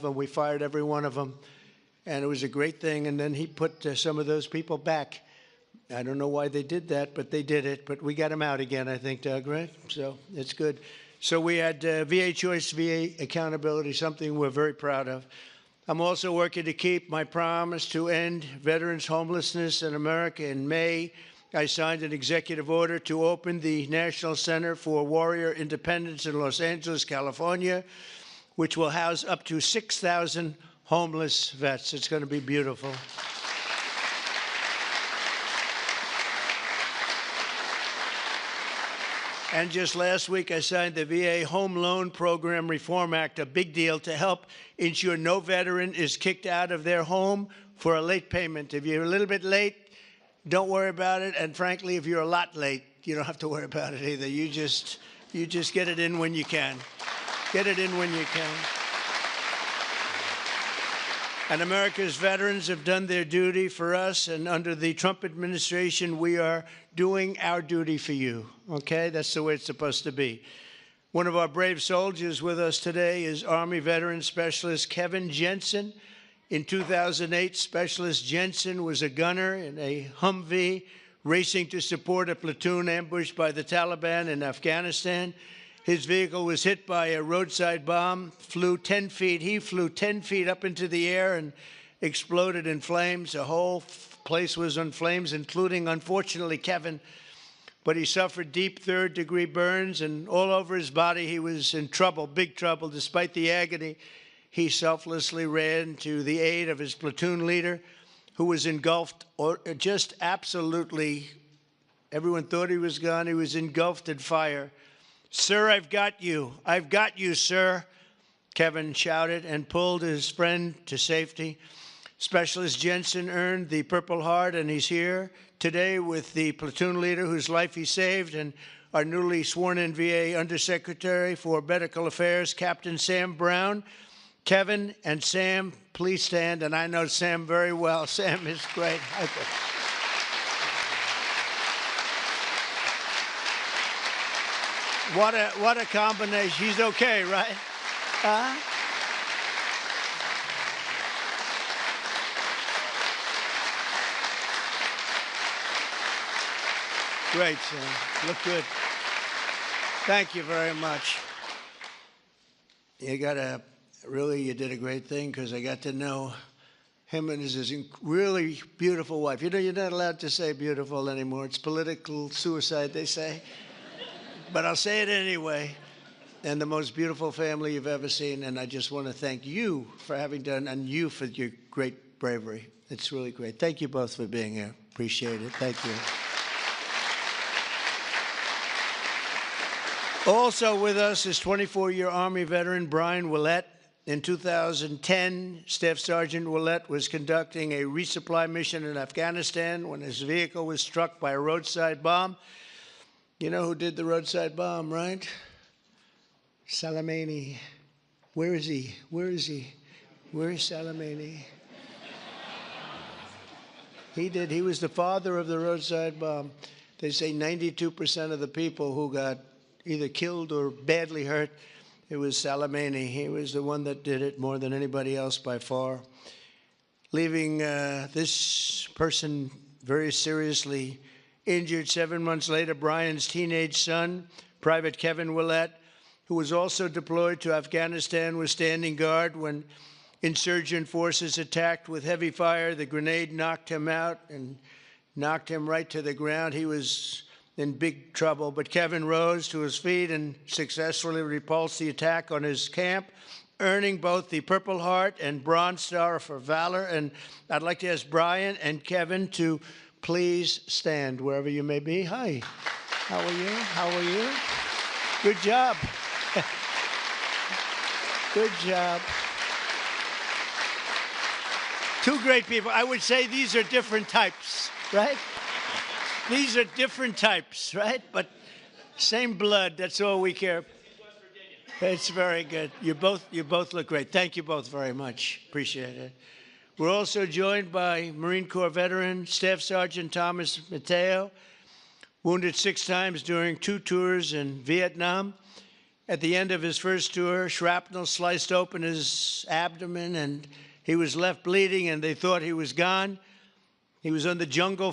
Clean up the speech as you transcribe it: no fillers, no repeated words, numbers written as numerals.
and we fired every one of them. And it was a great thing. And then he put some of those people back. I don't know why they did that, but they did it. But we got them out again, I think, Doug, right? So it's good. So we had VA choice, VA accountability, something we're very proud of. I'm also working to keep my promise to end veterans' homelessness in America. In May, I signed an executive order to open the National Center for Warrior Independence in Los Angeles, California, which will house up to 6,000 homeless vets. It's going to be beautiful. And just last week, I signed the VA Home Loan Program Reform Act, a big deal to help ensure no veteran is kicked out of their home for a late payment. If you're a little bit late, don't worry about it. And frankly, if you're a lot late, you don't have to worry about it either. You just get it in when you can. Get it in when you can. And America's veterans have done their duty for us, and under the Trump administration, we are doing our duty for you, okay? That's the way it's supposed to be. One of our brave soldiers with us today is Army Veteran Specialist Kevin Jensen. In 2008, Specialist Jensen was a gunner in a Humvee racing to support a platoon ambushed by the Taliban in Afghanistan. His vehicle was hit by a roadside bomb, flew 10 feet. He flew 10 feet up into the air and exploded in flames. The whole place was in flames, including, unfortunately, Kevin. But he suffered deep third-degree burns, and all over his body he was in trouble, big trouble. Despite the agony, he selflessly ran to the aid of his platoon leader, who was engulfed, or just absolutely, everyone thought he was gone. He was engulfed in fire. "Sir, I've got you. I've got you, sir," Kevin shouted and pulled his friend to safety. Specialist Jensen earned the Purple Heart, and he's here today with the platoon leader whose life he saved and our newly sworn-in VA Undersecretary for Medical Affairs, Captain Sam Brown. Kevin and Sam, please stand. And I know Sam very well. Sam is great. What a combination. He's okay, right? Great, Sam. Look good. Thank you very much. You did a great thing, because I got to know him and his really beautiful wife. You know, you're not allowed to say beautiful anymore. It's political suicide, they say. But I'll say it anyway. And the most beautiful family you've ever seen. And I just want to thank you for having done, and you for your great bravery. It's really great. Thank you both for being here. Appreciate it. Thank you. Also with us is 24-year Army veteran Brian Wulettes. In 2010, Staff Sergeant Wulettes was conducting a resupply mission in Afghanistan when his vehicle was struck by a roadside bomb. You know who did the roadside bomb, right? Soleimani. Where is he? Where is he? Where is Soleimani? He did. He was the father of the roadside bomb. They say 92% of the people who got either killed or badly hurt, it was Soleimani. He was the one that did it more than anybody else by far. Leaving this person very seriously injured 7 months later, Brian's teenage son, Private Kevin Wulettes, who was also deployed to Afghanistan, was standing guard when insurgent forces attacked with heavy fire. The grenade knocked him out and knocked him right to the ground. He was in big trouble, but Kevin rose to his feet and successfully repulsed the attack on his camp, earning both the Purple Heart and Bronze Star for valor. And I'd like to ask Brian and Kevin to please stand wherever you may be. Hi. How are you? How are you? Good job. Good job. Two great people. I would say these are different types, right? These are different types, right? But same blood. That's all we care. It's very good. You both look great. Thank you both very much. Appreciate it. We're also joined by Marine Corps veteran Staff Sergeant Thomas Mateo, wounded 6 times during 2 tours in Vietnam. At the end of his first tour, shrapnel sliced open his abdomen, and he was left bleeding, and they thought he was gone. He was on the jungle